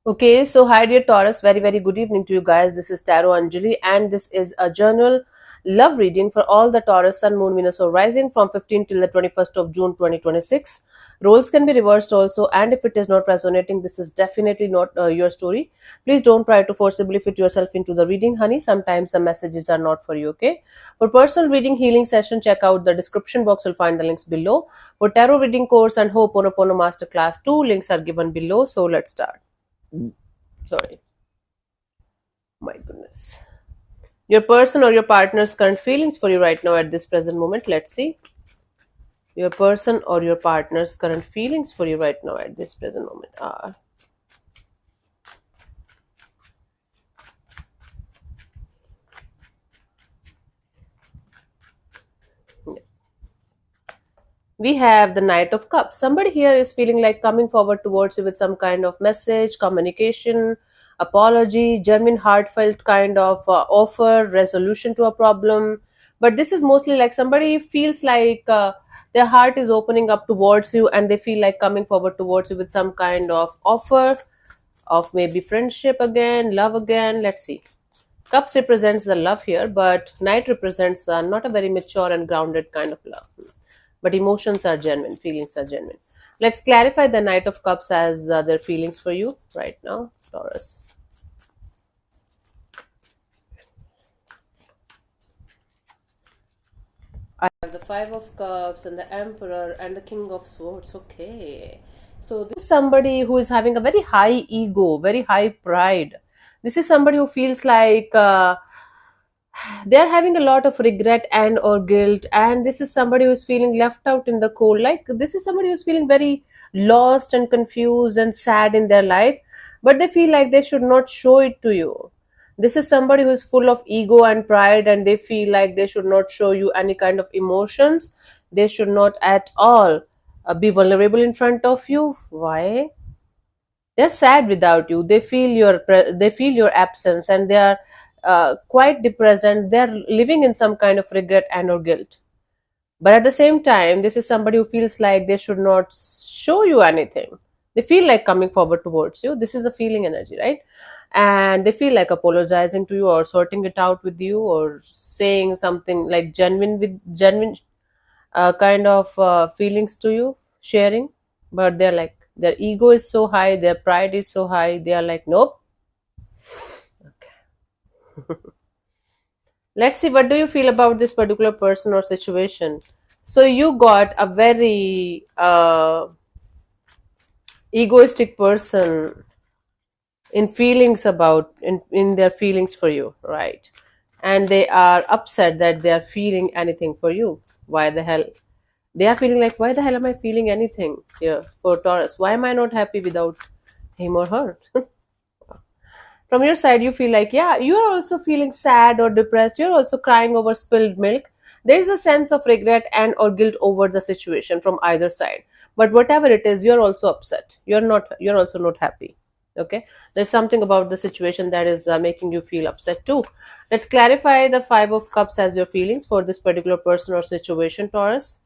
Okay, so hi dear Taurus, very good evening to you guys. This is Tarot Anjali, and this is a journal love reading for all the Taurus Sun, Moon, Venus, or Rising from 15 till the 21st of June 2026. Roles can be reversed also, and if it is not resonating, this is definitely not your story. Please don't try to forcibly fit yourself into the reading, honey. Sometimes the messages are not for you, okay? For personal reading healing session, check out the description box. You'll find the links below. For tarot reading course and Ho'oponopono Masterclass, two links are given below. So let's start. Sorry, my goodness. Your person or your partner's current feelings for you right now at this present moment. Let's see. Your person or your partner's current feelings for you right now at this present moment are. We have the Knight of Cups. Somebody here is feeling like coming forward towards you with some kind of message, communication, apology, genuine, heartfelt kind of offer, resolution to a problem. But this is mostly like somebody feels like their heart is opening up towards you and they feel like coming forward towards you with some kind of offer of maybe friendship again, love again. Let's see. Cups represents the love here, but Knight represents not a very mature and grounded kind of love. But emotions are genuine, feelings are genuine. Let's clarify the Knight of Cups as their feelings for you right now, Taurus. I have the Five of Cups and the Emperor and the King of Swords. Okay. So this is somebody who is having a very high ego, very high pride. This is somebody who feels like they're having a lot of regret and or guilt, and this is somebody who's feeling left out in the cold. Like this is somebody who's feeling very lost and confused and sad in their life, but they feel like they should not show it to you. This is somebody who's full of ego and pride, and they feel like they should not show you any kind of emotions. They should not at all be vulnerable in front of you. Why? They're sad without you. They feel your absence, and they are quite depressed, and they're living in some kind of regret and or guilt. But at the same time, this is somebody who feels like they should not show you anything. They feel like coming forward towards you. This is the feeling energy, right? And they feel like apologizing to you or sorting it out with you or saying something like genuine kind of feelings to you, sharing. But they're like, their ego is so high, their pride is so high, they are like, nope. Let's see, what do you feel about this particular person or situation? So you got a very egoistic person in feelings about in their feelings for you, right? And they are upset that they are feeling anything for you. Why the hell? They are feeling like, why the hell am I feeling anything here for Taurus? Why am I not happy without him or her? From your side, you feel like, yeah, you're also feeling sad or depressed. You're also crying over spilled milk. There's a sense of regret and or guilt over the situation from either side. But whatever it is, you're also upset. You're also not happy. Okay. There's something about the situation that is making you feel upset too. Let's clarify the Five of Cups as your feelings for this particular person or situation, Taurus.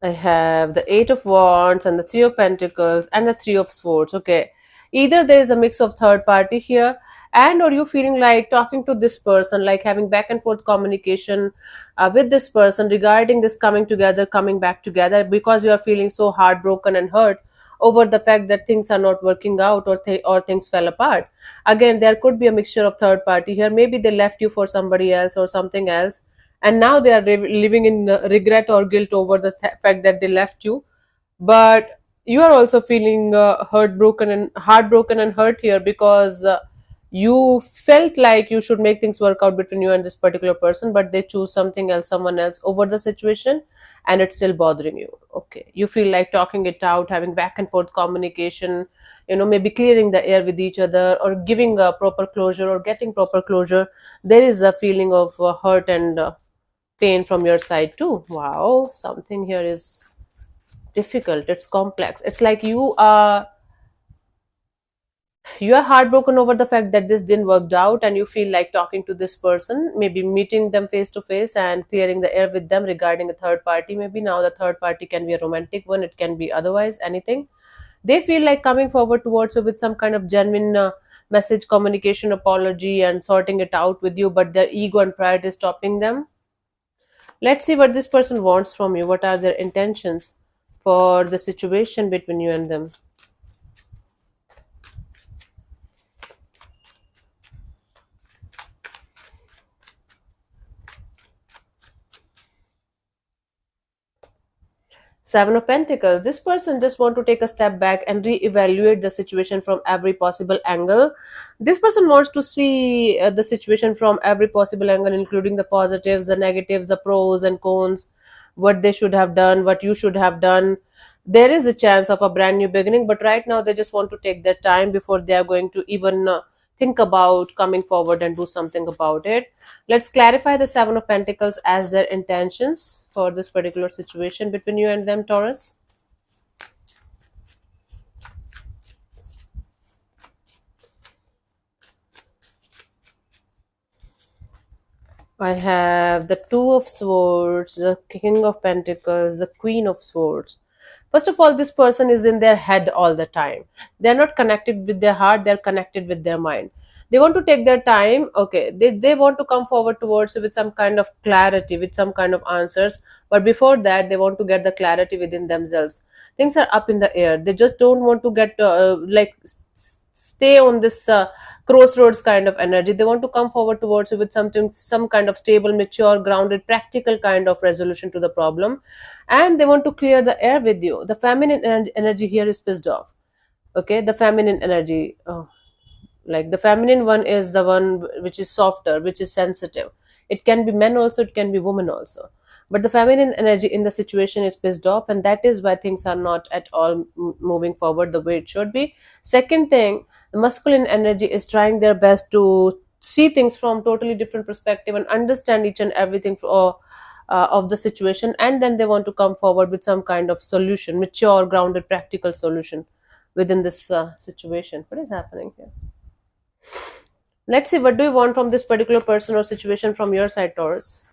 I have the Eight of Wands and the Three of Pentacles and the Three of Swords. Okay. Either there is a mix of third party here, and or you feeling like talking to this person, like having back and forth communication with this person regarding this coming together, coming back together, because you are feeling so heartbroken and hurt over the fact that things are not working out or or things fell apart. Again, there could be a mixture of third party here. Maybe they left you for somebody else or something else, and now they are living in regret or guilt over the fact that they left you. But you are also feeling heartbroken and hurt here because you felt like you should make things work out between you and this particular person, but they choose something else, someone else over the situation, and it's still bothering you. Okay, you feel like talking it out, having back and forth communication, maybe clearing the air with each other or giving a proper closure or getting proper closure. There is a feeling of hurt and pain from your side too. Wow, something here is difficult, it's complex. It's like you are heartbroken over the fact that this didn't work out, and you feel like talking to this person, maybe meeting them face to face and clearing the air with them regarding a third party. Maybe now the third party can be a romantic one, it can be otherwise anything. They feel like coming forward towards you with some kind of genuine message, communication, apology, and sorting it out with you, but their ego and pride is stopping them. Let's see what this person wants from you. What are their intentions for the situation between you and them? Seven of Pentacles. This person just want to take a step back and reevaluate the situation from every possible angle. This person wants to see the situation from every possible angle, including the positives, the negatives, the pros and cons, what they should have done, what you should have done. There is a chance of a brand new beginning, but right now they just want to take their time before they are going to even think about coming forward and do something about it. Let's clarify the Seven of Pentacles as their intentions for this particular situation between you and them, Taurus. I have the Two of Swords, the King of Pentacles, the Queen of Swords. First of all, this person is in their head all the time. They're not connected with their heart, they're connected with their mind. They want to take their time. Okay, they want to come forward towards you with some kind of clarity, with some kind of answers. But before that, they want to get the clarity within themselves. Things are up in the air. They just don't want to get stay on this crossroads kind of energy. They want to come forward towards you with something, some kind of stable, mature, grounded, practical kind of resolution to the problem, and they want to clear the air with you. The feminine energy here is pissed off. Okay, the feminine energy. Oh, like the feminine one is the one which is softer, which is sensitive. It can be men also, it can be women also, but the feminine energy in the situation is pissed off, and that is why things are not at all moving forward the way it should be. Second thing, the masculine energy is trying their best to see things from totally different perspective and understand each and everything of the situation, and then they want to come forward with some kind of solution, mature, grounded, practical solution within this situation. What is happening here? Let's see, what do you want from this particular person or situation from your side, Taurus?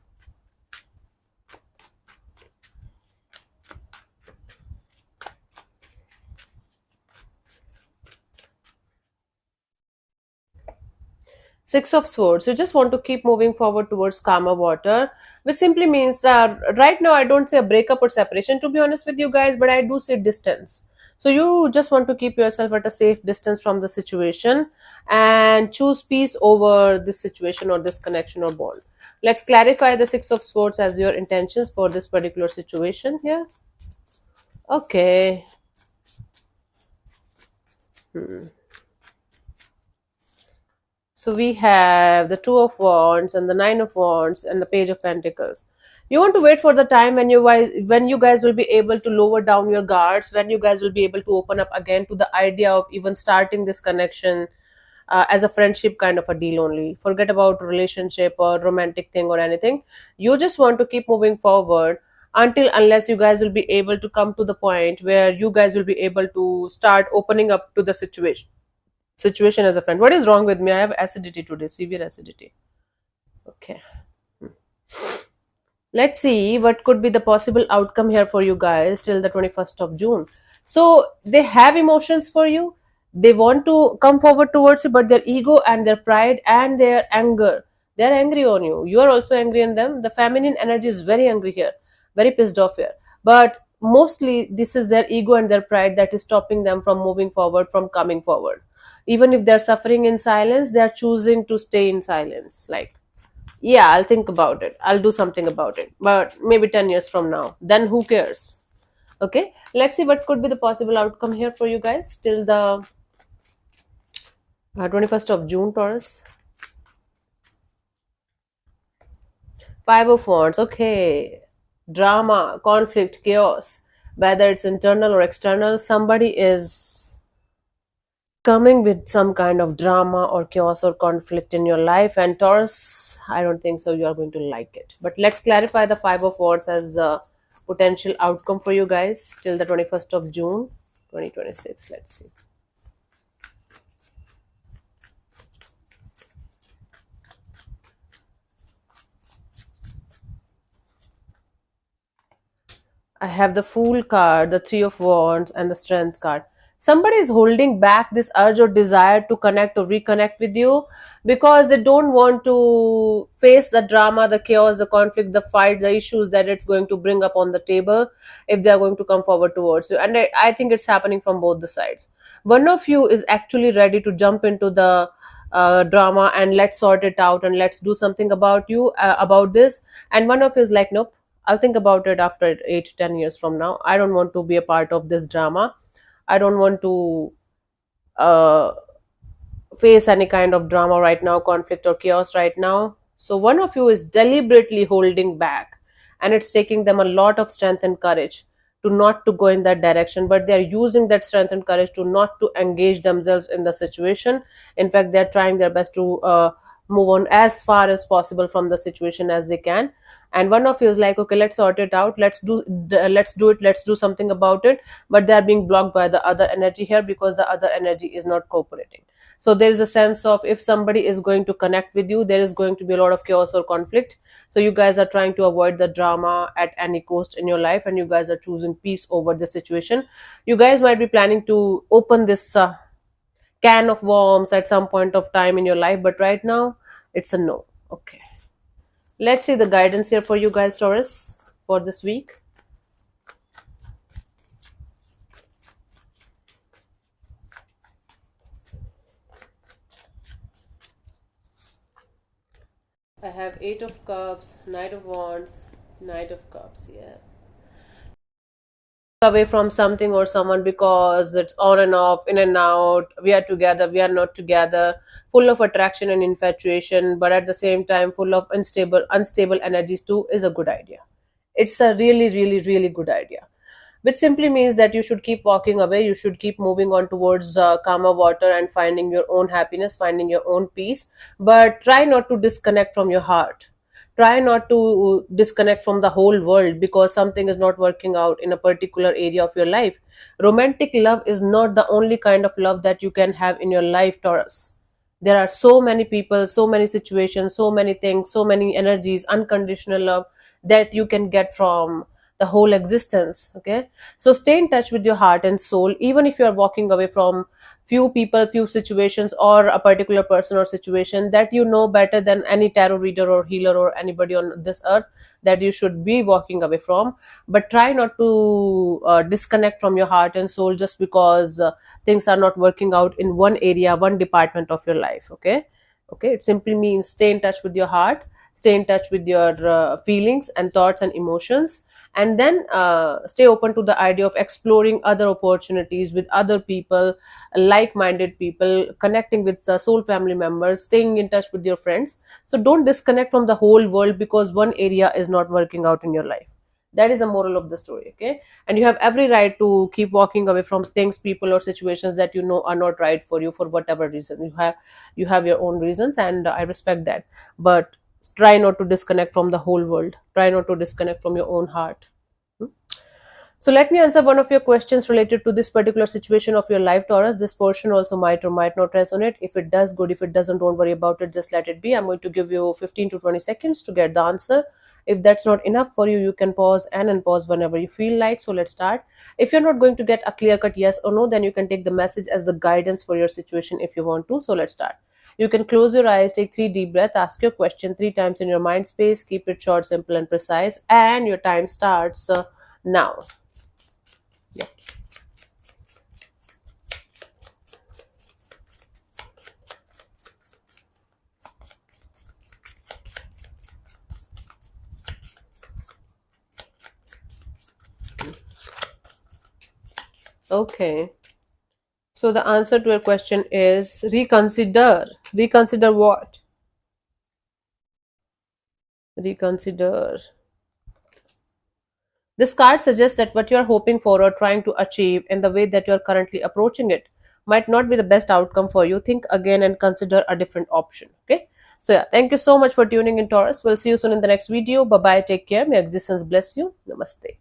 Six of Swords. You just want to keep moving forward towards calmer water, which simply means right now I don't say a breakup or separation, to be honest with you guys, but I do say distance. So you just want to keep yourself at a safe distance from the situation and choose peace over this situation or this connection or bond. Let's clarify the Six of Swords as your intentions for this particular situation here. Okay. So we have the Two of Wands and the Nine of Wands and the Page of Pentacles. You want to wait for the time when you guys will be able to lower down your guards, when you guys will be able to open up again to the idea of even starting this connection as a friendship kind of a deal only. Forget about relationship or romantic thing or anything. You just want to keep moving forward until unless you guys will be able to come to the point where you guys will be able to start opening up to the situation as a friend. What is wrong with me? I have acidity today, severe acidity. Okay. Let's see what could be the possible outcome here for you guys till the 21st of June. So they have emotions for you. They want to come forward towards you, but their ego and their pride and their anger, they're angry on you. You are also angry on them. The feminine energy is very angry here, very pissed off here. But mostly this is their ego and their pride that is stopping them from moving forward, from coming forward. Even if they're suffering in silence, they're choosing to stay in silence. Like, yeah, I'll think about it, I'll do something about it, but maybe 10 years from now, then who cares? Okay, let's see what could be the possible outcome here for you guys till the 21st of June, Taurus. Five of Wands. Okay, drama, conflict, chaos, whether it's internal or external, somebody is coming with some kind of drama or chaos or conflict in your life, and Taurus, I don't think so you are going to like it. But let's clarify the Five of Wands as a potential outcome for you guys till the 21st of June 2026. Let's see. I have the Fool card, the Three of Wands, and the Strength card. Somebody is holding back this urge or desire to connect or reconnect with you because they don't want to face the drama, the chaos, the conflict, the fight, the issues that it's going to bring up on the table if they're going to come forward towards you. And I think it's happening from both the sides. One of you is actually ready to jump into the drama and let's sort it out and let's do something about this, and one of you is like, nope, I'll think about it after 8 to 10 years from now. I don't want to be a part of this drama. I don't want to uh, face any kind of drama right now, conflict or chaos right now. So one of you is deliberately holding back, and it's taking them a lot of strength and courage to not to go in that direction, but they are using that strength and courage to not to engage themselves in the situation. In fact, they're trying their best to move on as far as possible from the situation as they can. And one of you is like, okay, let's sort it out, let's do something about it, but they're being blocked by the other energy here because the other energy is not cooperating. So there is a sense of, if somebody is going to connect with you, there is going to be a lot of chaos or conflict. So you guys are trying to avoid the drama at any cost in your life, and you guys are choosing peace over the situation. You guys might be planning to open this can of worms at some point of time in your life, but right now it's a no. Okay, let's see the guidance here for you guys, Taurus, for this week. I have Eight of Cups, Knight of Wands, Knight of Cups. Yeah, away from something or someone because it's on and off, in and out, we are together, we are not together, full of attraction and infatuation, but at the same time full of unstable energies too, is a good idea. It's a really, really, really good idea, which simply means that you should keep walking away, you should keep moving on towards calmer water and finding your own happiness, finding your own peace, but try not to disconnect from your heart. Try not to disconnect from the whole world because something is not working out in a particular area of your life. Romantic love is not the only kind of love that you can have in your life, Taurus. There are so many people, so many situations, so many things, so many energies, unconditional love that you can get from the whole existence. Okay, so stay in touch with your heart and soul, even if you are walking away from few people, few situations, or a particular person or situation that you know better than any tarot reader or healer or anybody on this earth that you should be walking away from. But try not to disconnect from your heart and soul just because things are not working out in one area, one department of your life. Okay, okay, it simply means stay in touch with your heart, stay in touch with your feelings and thoughts and emotions, and then stay open to the idea of exploring other opportunities with other people, like-minded people, connecting with the soul family members, staying in touch with your friends. So don't disconnect from the whole world because one area is not working out in your life. That is the moral of the story. Okay, and you have every right to keep walking away from things, people, or situations that you know are not right for you for whatever reason. You have your own reasons, and I respect that. But try not to disconnect from the whole world, try not to disconnect from your own heart. Hmm? So let me answer one of your questions related to this particular situation of your life, Taurus. This portion also might or might not resonate. If it does, good. If it doesn't, don't worry about it. Just let it be. I'm going to give you 15 to 20 seconds to get the answer. If that's not enough for you, you can pause and unpause whenever you feel like. So let's start. If you're not going to get a clear cut yes or no, then you can take the message as the guidance for your situation if you want to. So let's start. You can close your eyes, take 3 deep breaths, ask your question 3 times in your mind space. Keep it short, simple, and precise. And your time starts now. Yeah. Okay. So the answer to your question is reconsider. Reconsider what? Reconsider. This card suggests that what you're hoping for or trying to achieve in the way that you're currently approaching it might not be the best outcome for you. Think again and consider a different option. Okay. So yeah, thank you so much for tuning in, Taurus. We'll see you soon in the next video. Bye bye. Take care. May existence bless you. Namaste.